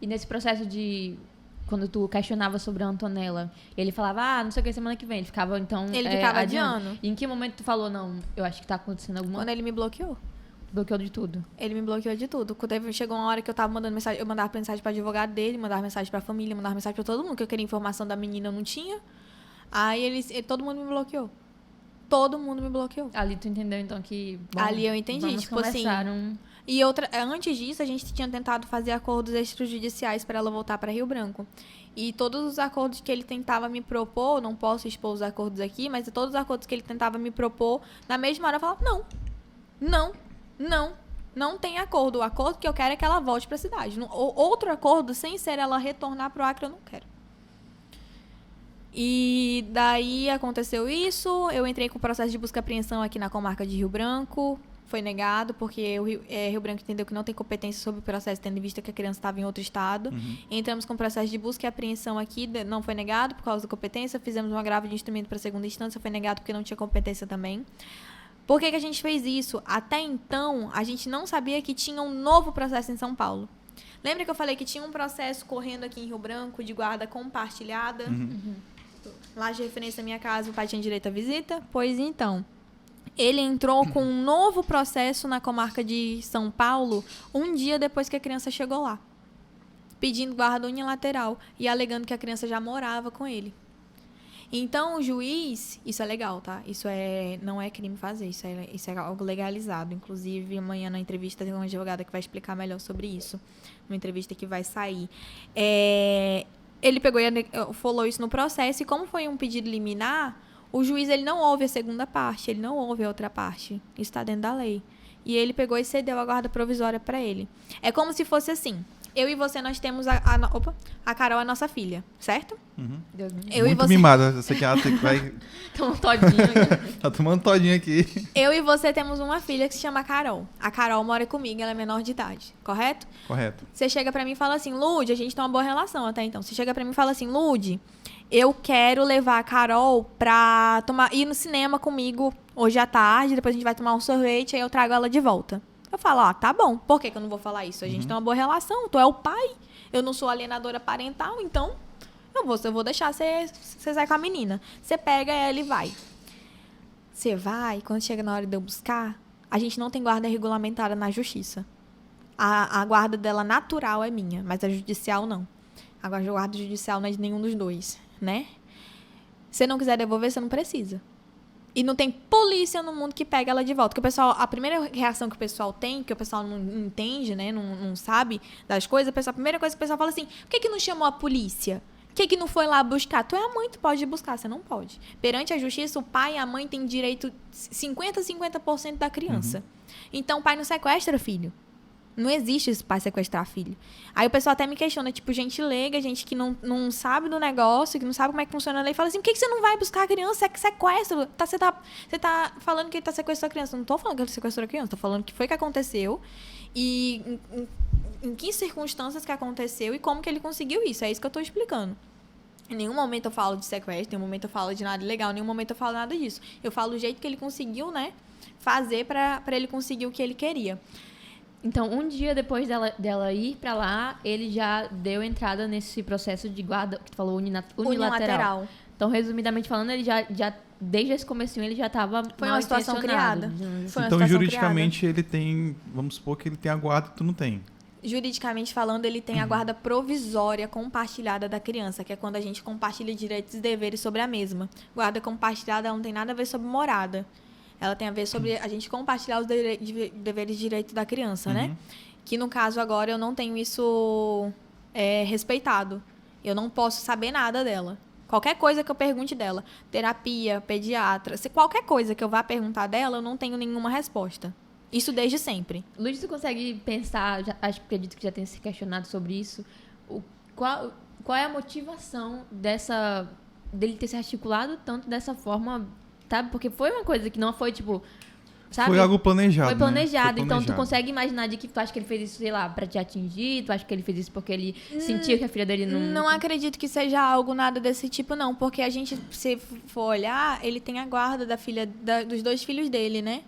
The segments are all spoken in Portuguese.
E nesse processo de... Quando tu questionava sobre a Antonella, ele falava, não sei o que, semana que vem. Ele ficava, então... Ele ficava adiando. E em que momento tu falou, não, eu acho que tá acontecendo alguma coisa? Quando ele me bloqueou. Bloqueou de tudo. Ele me bloqueou de tudo. Quando chegou uma hora que eu tava mandando mensagem, eu mandava mensagem pra advogado dele, mandava mensagem pra família, mandava mensagem pra todo mundo, que eu queria informação da menina, eu não tinha. Aí todo mundo me bloqueou. Todo mundo me bloqueou. Ali tu entendeu, então, que... Bom, ali eu entendi, tipo assim... E antes disso, a gente tinha tentado fazer acordos extrajudiciais para ela voltar para Rio Branco. E todos os acordos que ele tentava me propor, não posso expor os acordos aqui, mas todos os acordos que ele tentava me propor, na mesma hora eu falava, não tem acordo. O acordo que eu quero é que ela volte para a cidade. Outro acordo, sem ser ela retornar para o Acre, eu não quero. E daí aconteceu isso, eu entrei com o processo de busca e apreensão aqui na comarca de Rio Branco. Foi negado, porque o Rio Branco entendeu que não tem competência sobre o processo, tendo em vista que a criança estava em outro estado. Entramos com o processo de busca e apreensão aqui, não foi negado por causa da competência. Fizemos um agravo de instrumento para a segunda instância, foi negado porque não tinha competência também. Por que a gente fez isso? Até então, a gente não sabia que tinha um novo processo em São Paulo. Lembra que eu falei que tinha um processo correndo aqui em Rio Branco de guarda compartilhada? Lá de referência à minha casa, o pai tinha direito à visita? Pois então... Ele entrou com um novo processo na comarca de São Paulo um dia depois que a criança chegou lá. Pedindo guarda unilateral e alegando que a criança já morava com ele. Então, o juiz... Isso é legal, tá? Não é crime fazer, isso é algo legalizado. Inclusive, amanhã na entrevista tem uma advogada que vai explicar melhor sobre isso. Uma entrevista que vai sair. Ele pegou e falou isso no processo. E como foi um pedido liminar... O juiz, ele não ouve a segunda parte, ele não ouve a outra parte. Isso está dentro da lei. E ele pegou e cedeu a guarda provisória para ele. É como se fosse assim. Eu e você, nós temos a Carol, a nossa filha, certo? Deus me eu muito e você... mimada. Você que vai... Tomando todinho aqui. Tá tomando todinho aqui. Eu e você temos uma filha que se chama Carol. A Carol mora comigo, ela é menor de idade, correto? Correto. Você chega para mim e fala assim, Lude, a gente tem uma boa relação até então. Você chega para mim e fala assim, Lude... Eu quero levar a Carol pra ir no cinema comigo hoje à tarde, depois a gente vai tomar um sorvete, aí eu trago ela de volta. Eu falo, tá bom, por que eu não vou falar isso? A gente tem uma boa relação, tu é o pai, eu não sou alienadora parental, então eu vou deixar você sair com a menina. Você pega ela e vai. Você vai, quando chega na hora de eu buscar, a gente não tem guarda regulamentada na justiça. A guarda dela natural é minha, mas a judicial não. A guarda judicial não é de nenhum dos dois. Né? Se não quiser devolver, você não precisa. E não tem polícia no mundo que pega ela de volta. Porque a primeira reação que o pessoal tem, que o pessoal não entende, né? Não sabe das coisas, a primeira coisa que o pessoal fala assim, por que não chamou a polícia? Por que não foi lá buscar? Tu é a mãe, tu pode buscar, você não pode. Perante a justiça, o pai e a mãe têm direito 50% da criança. Então o pai não sequestra filho. Não existe esse pai sequestrar filho. Aí o pessoal até me questiona, tipo, gente leiga, gente que não sabe do negócio, que não sabe como é que funciona a lei, fala assim, por que você não vai buscar a criança? É que sequestra. Você tá falando que ele tá sequestrando a criança. Eu não tô falando que ele sequestrou a criança, tô falando que foi que aconteceu e em que circunstâncias que aconteceu e como que ele conseguiu isso. É isso que eu tô explicando. Em nenhum momento eu falo de sequestro, em nenhum momento eu falo de nada ilegal, em nenhum momento eu falo nada disso. Eu falo do jeito que ele conseguiu, né, fazer pra ele conseguir o que ele queria. Então, um dia depois dela ir pra lá, ele já deu entrada nesse processo de guarda, que tu falou, unilateral. Então, resumidamente falando, ele já desde esse comecinho, ele já estava Foi uma situação criada. Então, juridicamente, ele tem, vamos supor que ele tem a guarda e tu não tem. Juridicamente falando, ele tem a guarda provisória compartilhada da criança, que é quando a gente compartilha direitos e deveres sobre a mesma. Guarda compartilhada não tem nada a ver sobre morada. Ela tem a ver sobre a gente compartilhar os deveres e direitos da criança, né? Que, no caso, agora, eu não tenho isso respeitado. Eu não posso saber nada dela. Qualquer coisa que eu pergunte dela, terapia, pediatra, qualquer coisa que eu vá perguntar dela, eu não tenho nenhuma resposta. Isso desde sempre. Luiz, você consegue pensar, acredito que já tenha se questionado sobre isso, qual é a motivação dele ter se articulado tanto dessa forma, sabe? Porque foi uma coisa que não foi, tipo... Sabe? Foi algo planejado, Foi planejado. Né? Então, tu consegue imaginar de que tu acha que ele fez isso, sei lá, pra te atingir? Tu acha que ele fez isso porque ele sentiu que a filha dele não... Não acredito que seja algo nada desse tipo, não. Porque a gente, se for olhar, ele tem a guarda da filha, dos 2 filhos dele, né?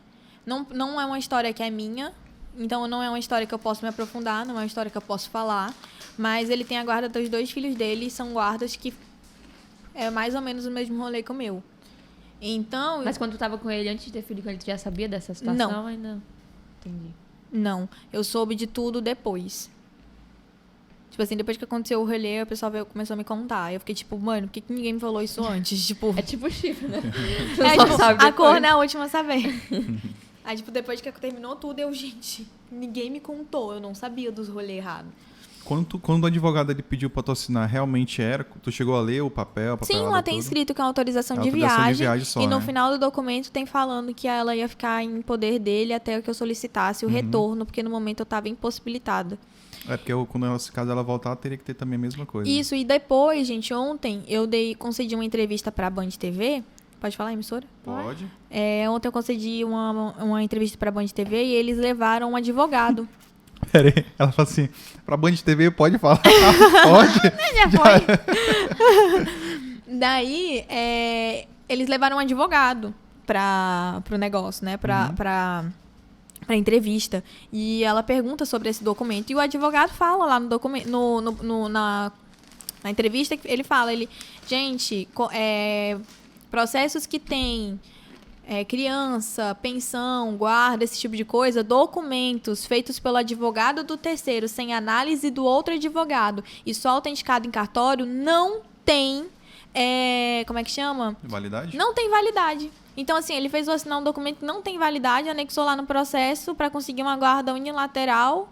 Não é uma história que é minha. Então, não é uma história que eu posso me aprofundar. Não é uma história que eu posso falar. Mas ele tem a guarda dos 2 filhos dele, e são guardas que é mais ou menos o mesmo rolê que o meu. Então... Mas quando tu tava com ele, antes de ter filho com ele, tu já sabia dessa situação? Não. Ainda? Entendi. Não, eu soube de tudo depois. Tipo assim, depois que aconteceu o rolê, o pessoal começou a me contar. Eu fiquei tipo, mano, por que ninguém me falou isso antes? Tipo... É tipo chifre, né? tipo, a cor é a última a saber. Aí, tipo, depois que terminou tudo, gente, ninguém me contou. Eu não sabia dos rolês errados. Quando o advogado ele pediu pra tu assinar, realmente era? Tu chegou a ler o papel? Sim, lá tem escrito que é uma autorização de viagem. Só, e no né? final do documento tem falando que ela ia ficar em poder dele até que eu solicitasse o retorno, porque no momento eu tava impossibilitada. É, porque quando caso ela voltar, teria que ter também a mesma coisa. Isso, e depois, gente, ontem eu concedi uma entrevista pra Band TV. Pode falar, emissora? Pode. Ontem eu concedi uma entrevista pra Band TV e eles levaram um advogado. Pera aí, ela fala assim, pra Band TV pode falar? Pode? Já foi. Daí, eles levaram um advogado pro negócio, né? Pra entrevista. E ela pergunta sobre esse documento. E o advogado fala lá no documento, na entrevista, ele fala, gente, processos que tem criança, pensão, guarda, esse tipo de coisa, documentos feitos pelo advogado do terceiro, sem análise do outro advogado e só autenticado em cartório, não tem, como é que chama? Validade? Não tem validade. Então, assim, ele fez eu assinar um documento que não tem validade, anexou lá no processo para conseguir uma guarda unilateral.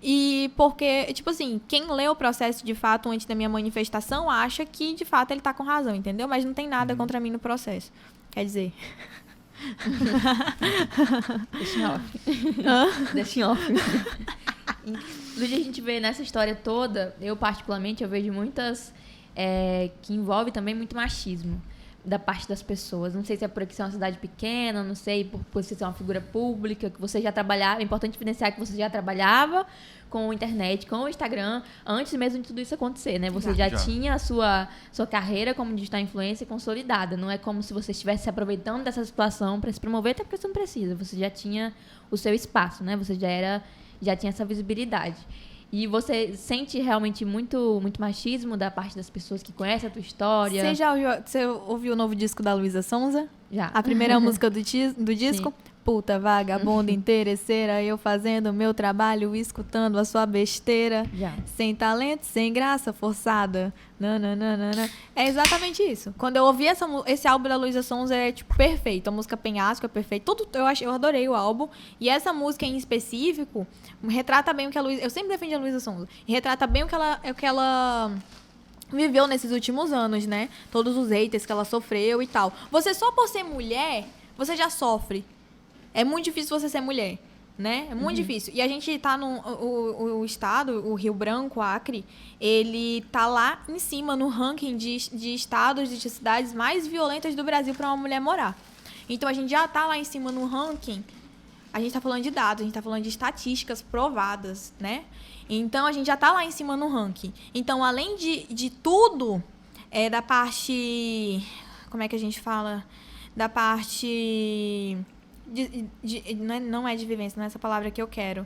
E porque, tipo assim, quem lê o processo de fato antes da minha manifestação acha que, de fato, ele tá com razão, entendeu? Mas não tem nada contra mim no processo. Quer dizer... Deixa em off. Deixa em off. Do que a gente vê nessa história toda, eu particularmente, eu vejo muitas que envolve também muito machismo da parte das pessoas. Não sei se é por aqui ser uma cidade pequena, não sei por você ser uma figura pública, que você já trabalhava. É importante evidenciar que você já trabalhava com a internet, com o Instagram, antes mesmo de tudo isso acontecer, né? Você já tinha a sua carreira como digital influencer consolidada. Não é como se você estivesse se aproveitando dessa situação para se promover, até porque você não precisa. Você já tinha o seu espaço, né? Você já tinha essa visibilidade. E você sente realmente muito, muito machismo da parte das pessoas que conhecem a tua história? Você ouviu o novo disco da Luísa Sonza? Já. A primeira música do disco? Sim. Puta, vagabunda, interesseira, eu fazendo meu trabalho, escutando a sua besteira. Já. Sem talento, sem graça, forçada. Nananana. É exatamente isso. Quando eu ouvi esse álbum da Luísa Sonza, tipo, perfeito. A música Penhasco é perfeita. Eu adorei o álbum. E essa música em específico retrata bem o que a Luísa... Eu sempre defendi a Luísa Sonza. E retrata bem o que ela viveu nesses últimos anos, né? Todos os haters que ela sofreu e tal. Você só por ser mulher, você já sofre. É muito difícil você ser mulher, né? É muito difícil. E a gente tá o estado, o Rio Branco, Acre, ele tá lá em cima no ranking de estados, de cidades mais violentas do Brasil para uma mulher morar. Então, a gente já tá lá em cima no ranking. A gente tá falando de dados, a gente tá falando de estatísticas provadas, né? Então, a gente já tá lá em cima no ranking. Então, além de tudo, da parte... Como é que a gente fala? Da parte... não é de vivência, não é essa palavra que eu quero.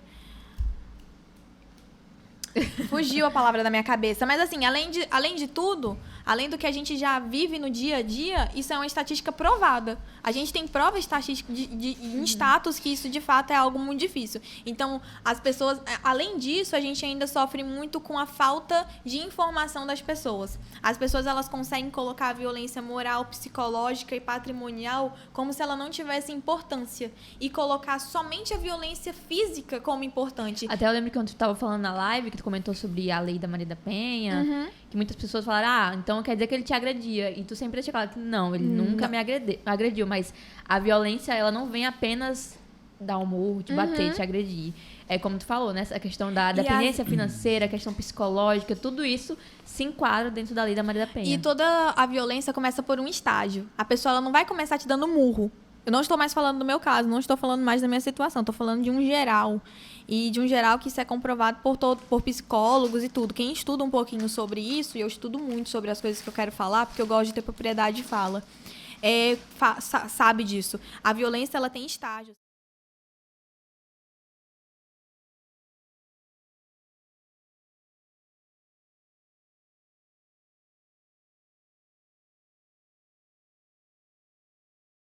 Fugiu a palavra da minha cabeça. Mas assim, além de tudo, além do que a gente já vive no dia a dia, isso é uma estatística provada. A gente tem prova estatística em status que isso de fato é algo muito difícil. Então, as pessoas, além disso, a gente ainda sofre muito com a falta de informação das pessoas. As pessoas, elas conseguem colocar a violência moral, psicológica e patrimonial como se ela não tivesse importância. E colocar somente a violência física como importante. Até eu lembro que quando tu estava falando na live, que tu comentou sobre a lei da Maria da Penha, que muitas pessoas falaram, então quer dizer que ele te agredia. E tu sempre deixa claro que não, ele nunca me agrediu. Mas a violência, ela não vem apenas dar um murro, te bater, te agredir. É como tu falou, né? A questão da dependência financeira, a questão psicológica, tudo isso se enquadra dentro da lei da Maria da Penha. E toda a violência começa por um estágio. A pessoa, ela não vai começar te dando murro. Eu não estou mais falando do meu caso, não estou falando mais da minha situação, estou falando de um geral. E de um geral que isso é comprovado por psicólogos e tudo. Quem estuda um pouquinho sobre isso, e eu estudo muito sobre as coisas que eu quero falar, porque eu gosto de ter propriedade de fala, sabe disso. A violência, ela tem estágios.